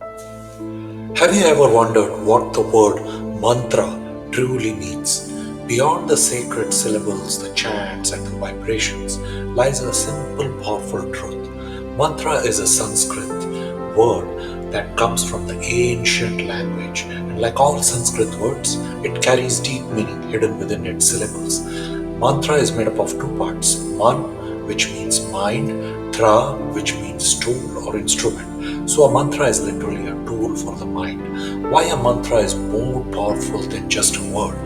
Have you ever wondered what the word mantra truly means? Beyond the sacred syllables, the chants, and the vibrations lies a simple, powerful truth. Mantra is a Sanskrit word that comes from the ancient language, and like all Sanskrit words, it carries deep meaning hidden within its syllables. Mantra is made up of two parts: man, which means mind, tra, which means tool or instrument. So a mantra is literally a tool for the mind. Why a mantra is more powerful than just a word?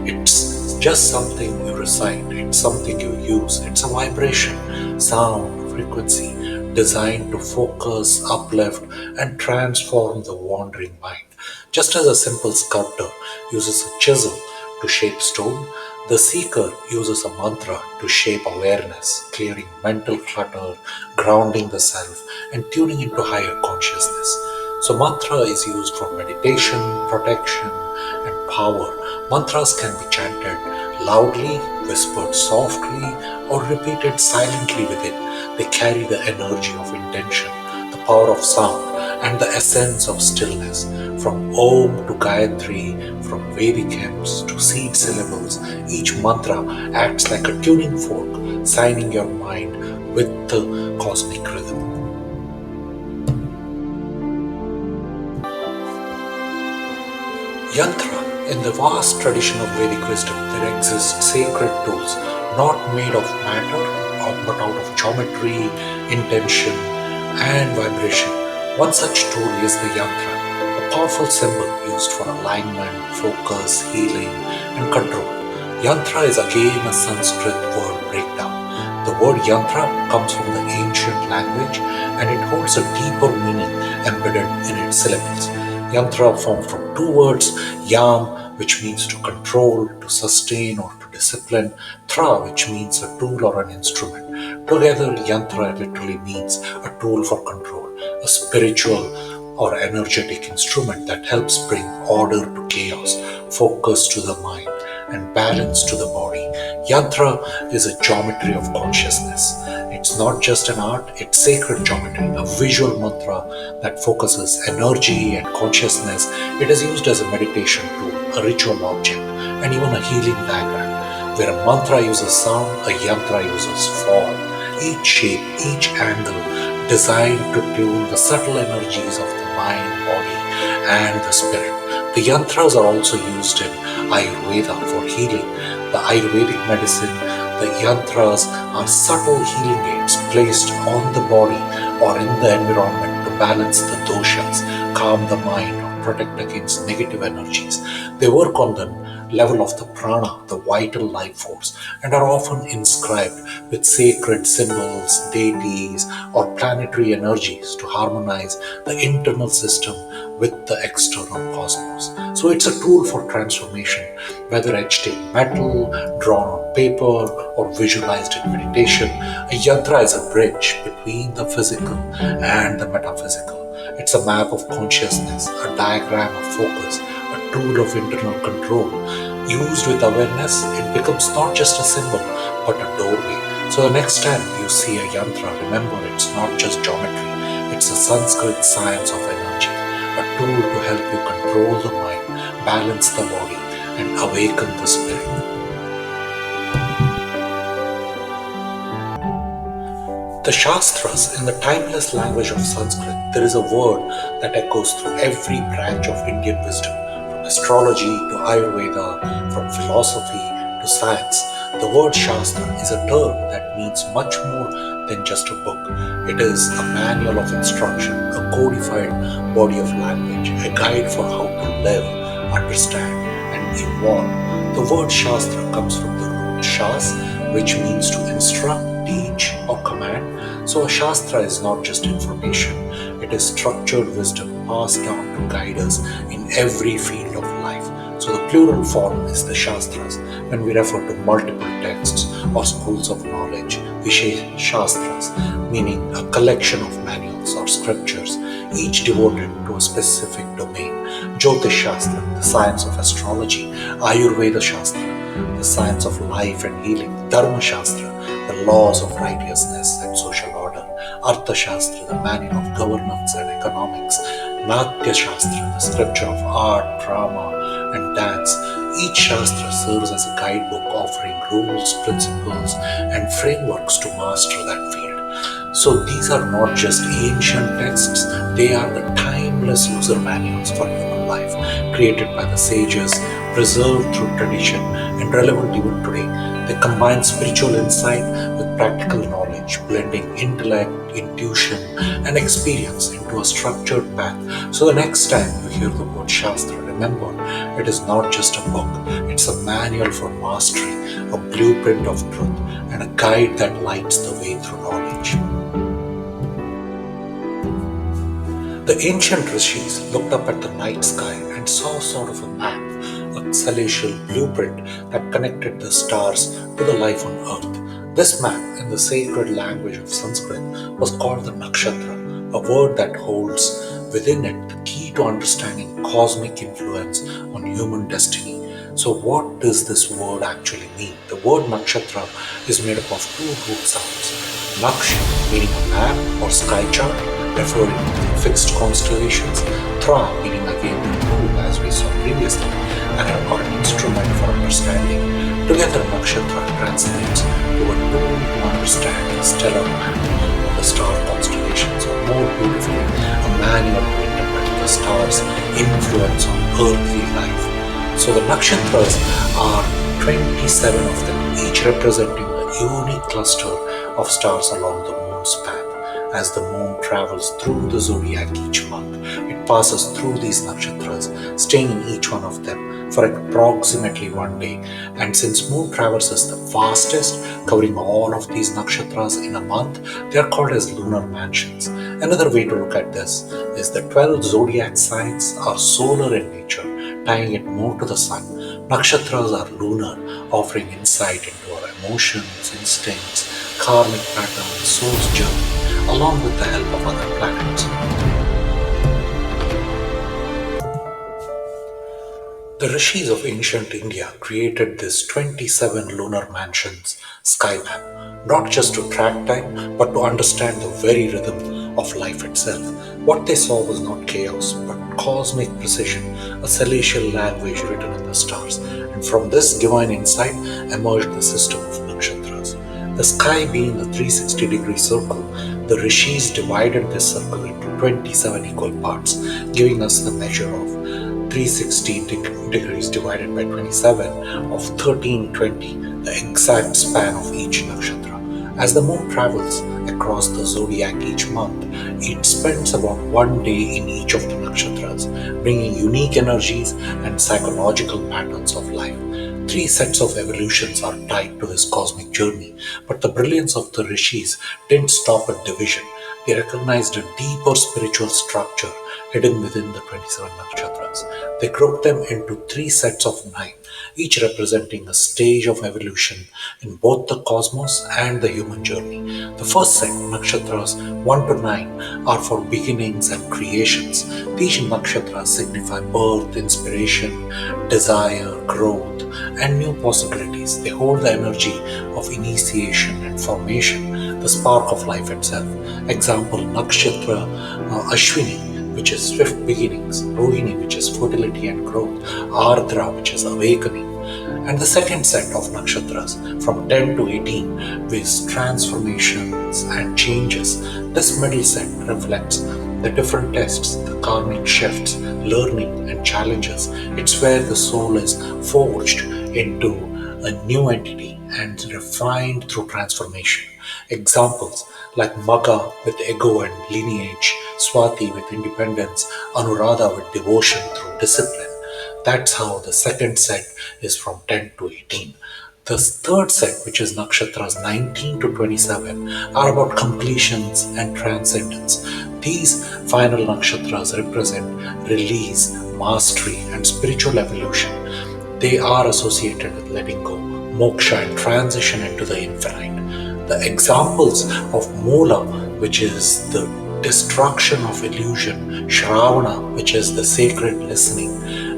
It's just something you recite, it's something you use, it's a vibration, sound, frequency designed to focus, uplift, and transform the wandering mind. Just as a simple sculptor uses a chisel to shape stone, the seeker uses a mantra to shape awareness, clearing mental clutter, grounding the self, and tuning into higher consciousness. So, mantra is used for meditation, protection, and power. Mantras can be chanted loudly, whispered softly, or repeated silently within. They carry the energy of intention, the power of sound, and the essence of stillness. From Om to Gayatri, from Vedic hymns to seed syllables, each mantra acts like a tuning fork, signing your mind with the cosmic rhythm. Yantra. In the vast tradition of Vedic wisdom, there exist sacred tools not made of matter but out of geometry, intention, and vibration. One such tool is the yantra, a powerful symbol used for alignment, focus, healing, and control. Yantra is again a Sanskrit word breakdown. The word yantra comes from the ancient language and it holds a deeper meaning embedded in its syllables. Yantra formed from two words: yam, which means to control, to sustain, or to discipline; tra, which means a tool or an instrument. Together, yantra literally means a tool for control, a spiritual or energetic instrument that helps bring order to chaos, focus to the mind, and balance to the body. Yantra is a geometry of consciousness. It's not just an art, it's sacred geometry, a visual mantra that focuses energy and consciousness. It is used as a meditation tool, a ritual object, and even a healing diagram. Where a mantra uses sound, a yantra uses form. Each shape, each angle designed to tune the subtle energies of the mind, body, and the spirit. The yantras are also used in Ayurveda for healing. The Ayurvedic medicine, the yantras are subtle healing aids placed on the body or in the environment to balance the doshas, calm the mind, or protect against negative energies. They work on the level of the prana, the vital life force, and are often inscribed with sacred symbols, deities, or planetary energies to harmonize the internal system with the external cosmos. So it's a tool for transformation, whether etched in metal, drawn on paper, or visualized in meditation. A yantra is a bridge between the physical and the metaphysical. It's a map of consciousness, a diagram of focus, a tool of internal control. Used with awareness, it becomes not just a symbol, but a doorway. So the next time you see a yantra, remember it's not just geometry, it's a Sanskrit science of energy, a tool to help you control the mind, balance the body, and awaken the spirit. The Shastras, in the timeless language of Sanskrit, there is a word that echoes through every branch of Indian wisdom, from astrology to Ayurveda, from philosophy to science. The word Shastra is a term that means much more than just a book. It is a manual of instruction, a codified body of language, a guide for how to live, understand, and evolve. The word Shastra comes from the root Shas, which means to instruct, teach, or command. So a Shastra is not just information, it is structured wisdom passed down to guide us in every field of life. So the plural form is the Shastras. When we refer to multiple texts or schools of knowledge, we say Shastras, meaning a collection of manuals or scriptures, each devoted to a specific domain. Jyotish Shastra, the science of astrology; Ayurveda Shastra, the science of life and healing; Dharma Shastra, the laws of righteousness and social order; Artha Shastra, the manual of governance and economics; Natya Shastra, the scripture of art, drama, and dance. Each Shastra serves as a guidebook offering rules, principles, and frameworks to master that field. So these are not just ancient texts, they are the timeless user manuals for human life, created by the sages, preserved through tradition, and relevant even today. They combine spiritual insight with practical knowledge, blending intellect, intuition, and experience into a structured path. So the next time you hear the word Shastra, remember it is not just a book, it's a manual for mastery, a blueprint of truth, and a guide that lights the way through knowledge. The ancient rishis looked up at the night sky and saw sort of a map, a celestial blueprint that connected the stars to the life on earth. This map, in the sacred language of Sanskrit, was called the nakshatra, a word that holds within it the key to understanding cosmic influence on human destiny. So, what does this word actually mean? The word nakshatra is made up of two root sounds. Naksh, meaning a map or sky chart, referring to fixed constellations. Tra, meaning again the tool, as we saw previously, and an instrument for understanding. Together, nakshatra translates to a tool to understand the stellar map of the star constellations, or more beautifully, a manual to interpret the stars' influence on earthly life. So the nakshatras are 27 of them, each representing a unique cluster of stars along the moon's path. As the moon travels through the zodiac each month, it passes through these nakshatras, staying in each one of them for approximately one day. And since moon traverses the fastest, covering all of these nakshatras in a month, they are called as lunar mansions. Another way to look at this is the 12 zodiac signs are solar in nature, tying it more to the sun. Nakshatras are lunar, offering insight into our emotions, instincts, karmic patterns, soul's journey, along with the help of other planets. The rishis of ancient India created this 27 lunar mansions sky map, not just to track time, but to understand the very rhythm of life itself. What they saw was not chaos, but cosmic precision, a celestial language written in the stars. And from this divine insight emerged the system of nakshatras. The sky being a 360-degree circle, the rishis divided this circle into 27 equal parts, giving us the measure of 360 degrees divided by 27 of 1320, the exact span of each nakshatra. As the moon travels across the zodiac each month, it spends about one day in each of the nakshatras, bringing unique energies and psychological patterns of life. Three sets of evolutions are tied to his cosmic journey, but the brilliance of the rishis didn't stop at division. They recognized a deeper spiritual structure hidden within the 27 nakshatras. They grouped them into three sets of 9, each representing a stage of evolution in both the cosmos and the human journey. The first set, nakshatras 1 to 9, are for beginnings and creations. These nakshatras signify birth, inspiration, desire, growth, and new possibilities. They hold the energy of initiation and formation, the spark of life itself. Example, nakshatra Ashwini, which is swift beginnings, Rohini, which is fertility and growth, Ardra, which is awakening. And the second set of nakshatras from 10 to 18 with transformations and changes. This middle set reflects the different tests, the karmic shifts, learning and challenges. It's where the soul is forged into a new entity and refined through transformation. Examples like Magha with ego and lineage, Swati with independence, Anuradha with devotion through discipline. That's how the second set is from 10 to 18. The third set, which is nakshatras 19 to 27, are about completions and transcendence. These final nakshatras represent release, mastery, and spiritual evolution. They are associated with letting go, moksha, and transition into the infinite. The examples of Mula, which is the destruction of illusion, Shravana, which is the sacred listening,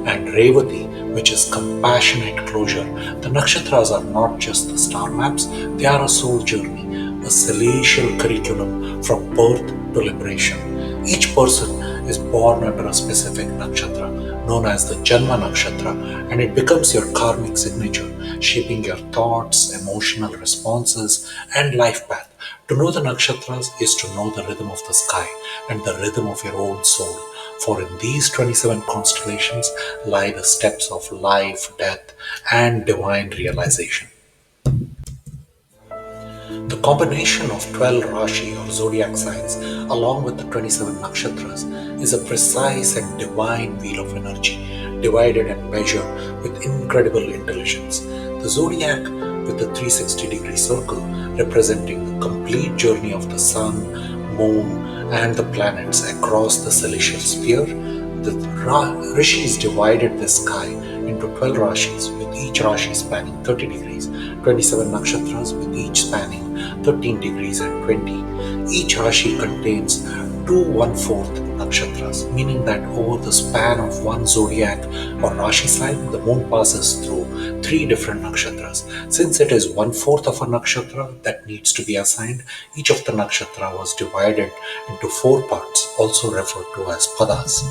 and Revati, which is compassionate closure. The nakshatras are not just the star maps, they are a soul journey, a celestial curriculum from birth to liberation. Each person is born under a specific nakshatra known as the Janma Nakshatra, and it becomes your karmic signature, shaping your thoughts, emotional responses, and life path. To know the nakshatras is to know the rhythm of the sky and the rhythm of your own soul. For in these 27 constellations lie the steps of life, death, and divine realization. The combination of 12 Rashi or zodiac signs along with the 27 nakshatras is a precise and divine wheel of energy, divided and measured with incredible intelligence. The zodiac with the 360-degree circle representing the complete journey of the sun, moon, and the planets across the celestial sphere. The rishis divided the sky into 12 rashis, with each rashi spanning 30 degrees, 27 nakshatras with each spanning 13 degrees and 20. Each rashi contains two 1/4 nakshatras, meaning that over the span of one zodiac or rashi sign, the moon passes through three different nakshatras. Since it is 1/4 of a nakshatra that needs to be assigned, each of the nakshatra was divided into four parts, also referred to as padas.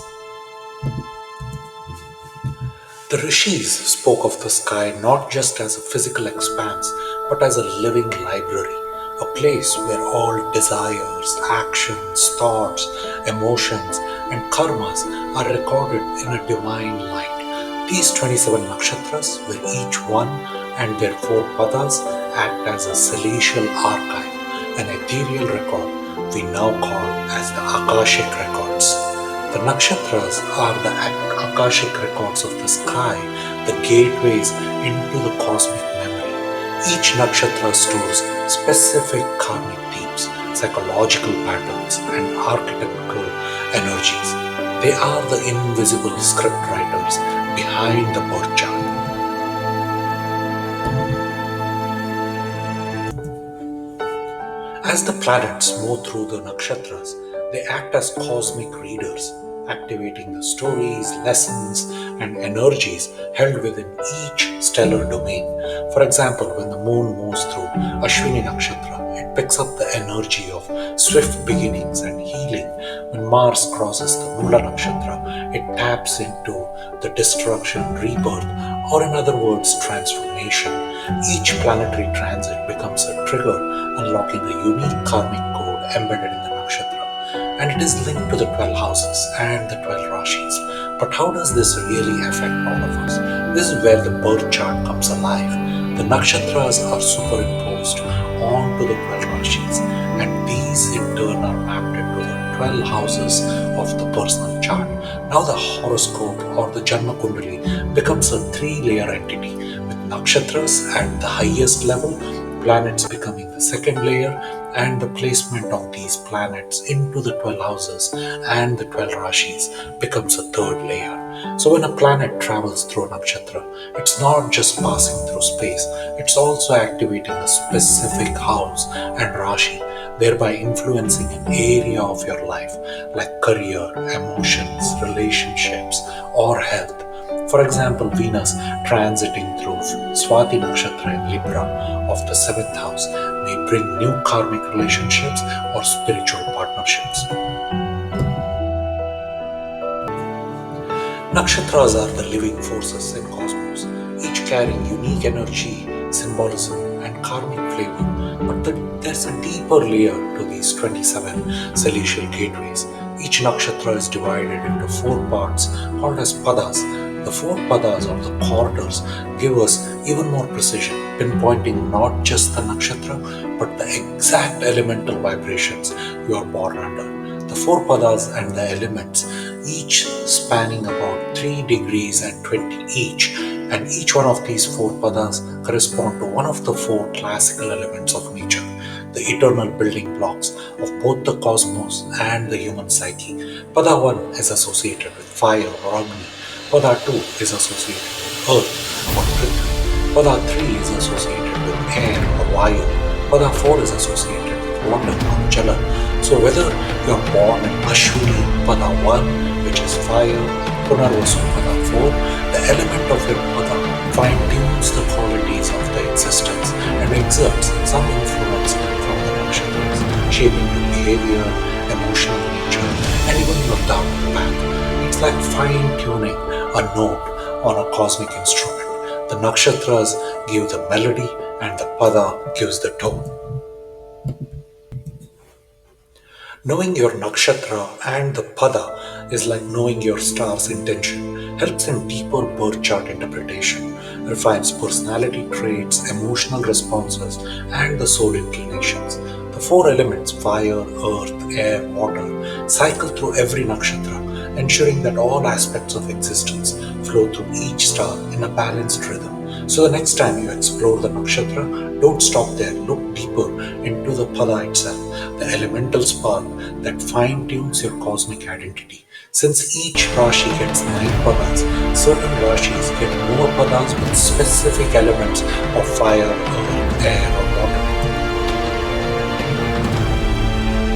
The rishis spoke of the sky not just as a physical expanse, but as a living library, a place where all desires, actions, thoughts, emotions, and karmas are recorded in a divine light. These 27 nakshatras, with each one and their four padas, act as a celestial archive, an ethereal record we now call as the Akashic records. The nakshatras are the Akashic records of the sky, the gateways into the cosmic memory. Each nakshatra stores specific karmic themes, psychological patterns, and archetypical energies. They are the invisible script writers behind the birth chart. As the planets move through the nakshatras, they act as cosmic readers, activating the stories, lessons, and energies held within each stellar domain. For example, when the moon moves through Ashwini Nakshatra, it picks up the energy of swift beginnings and healing. When Mars crosses the Mula Nakshatra, it taps into the destruction, rebirth, or in other words, transformation. Each planetary transit becomes a trigger, unlocking a unique karmic code embedded in the nakshatra, and it is linked to the 12 houses and the 12 rashis. But how does this really affect all of us? This is where the birth chart comes alive. The nakshatras are superimposed onto the 12 rashis, and these in turn are mapped into the 12 houses of the personal chart. Now the horoscope or the Janma Kundali becomes a three-layer entity, with nakshatras at the highest level, planets becoming the second layer, and the placement of these planets into the 12 houses and the 12 rashis becomes a third layer. So when a planet travels through a nakshatra, it's not just passing through space, it's also activating a specific house and rashi, thereby influencing an area of your life like career, emotions, relationships, or health. For example, Venus transiting through Swati Nakshatra in Libra of the 7th house may bring new karmic relationships or spiritual partnerships. Nakshatras are the living forces in cosmos, each carrying unique energy, symbolism, and karmic flavor. But there's a deeper layer to these 27 celestial gateways. Each nakshatra is divided into four parts called as padas. The four padas or the corridors give us even more precision, pinpointing not just the nakshatra but the exact elemental vibrations you are born under. The four padas and the elements, each spanning about 3 degrees and 20 each, and each one of these four padas correspond to one of the four classical elements of nature, the eternal building blocks of both the cosmos and the human psyche. Pada 1 is associated with fire or Agni. Pada 2 is associated with earth or Prithvi. Pada 3 is associated with air or Vayu. Pada 4 is associated with water or Jala. So whether you are born in Ashwini Pada 1, which is fire, Punarvasu Pada 4, the element of your Pada fine-tunes the qualities of the existence and exerts some influence from the nakshatras, shaping your behavior emotional nature, and even your dark path. It's like fine-tuning a note on a cosmic instrument. The nakshatras give the melody and the pada gives the tone. Knowing your nakshatra and the pada is like knowing your star's intention, helps in deeper birth chart interpretation, refines personality traits, emotional responses, and the soul inclinations. The four elements fire, earth, air, water cycle through every nakshatra, ensuring that all aspects of existence flow through each star in a balanced rhythm. So the next time you explore the nakshatra, don't stop there. Look deeper into the pada itself, the elemental spark that fine-tunes your cosmic identity. Since each Rashi gets 9 padas, certain Rashis get more padas with specific elements of fire, earth, air, or water.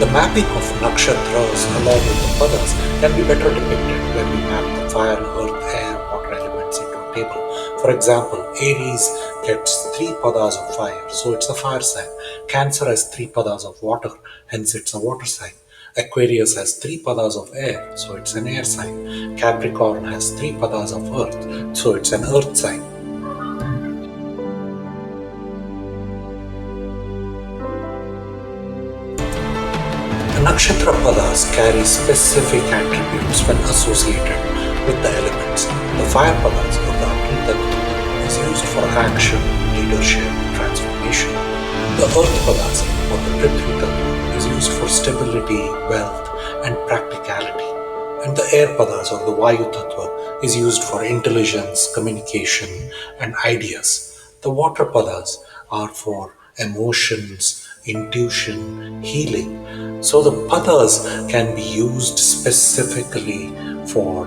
The mapping of nakshatras along with the padas can be better depicted when we map the fire, earth, air, water elements into a table. For example, Aries gets 3 padas of fire, so it's a fire sign. Cancer has 3 padas of water, hence it's a water sign. Aquarius has 3 padas of air, so it's an air sign. Capricorn has 3 padas of earth, so it's an earth sign. The nakshatra padas carry specific attributes when associated with the elements. The fire padas or the Agni Tattva is used for action, leadership, transformation. The earth padas or the Prithvi Tattva is used for stability, wealth, and practicality. And the air padas or the Vayu Tattva is used for intelligence, communication, and ideas. The water padas are for emotions, intuition, healing. So the padas can be used specifically for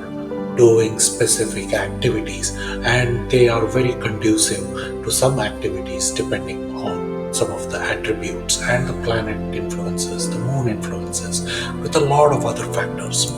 doing specific activities, and they are very conducive to some activities depending on some of the attributes and the planet influences, the moon influences, with a lot of other factors.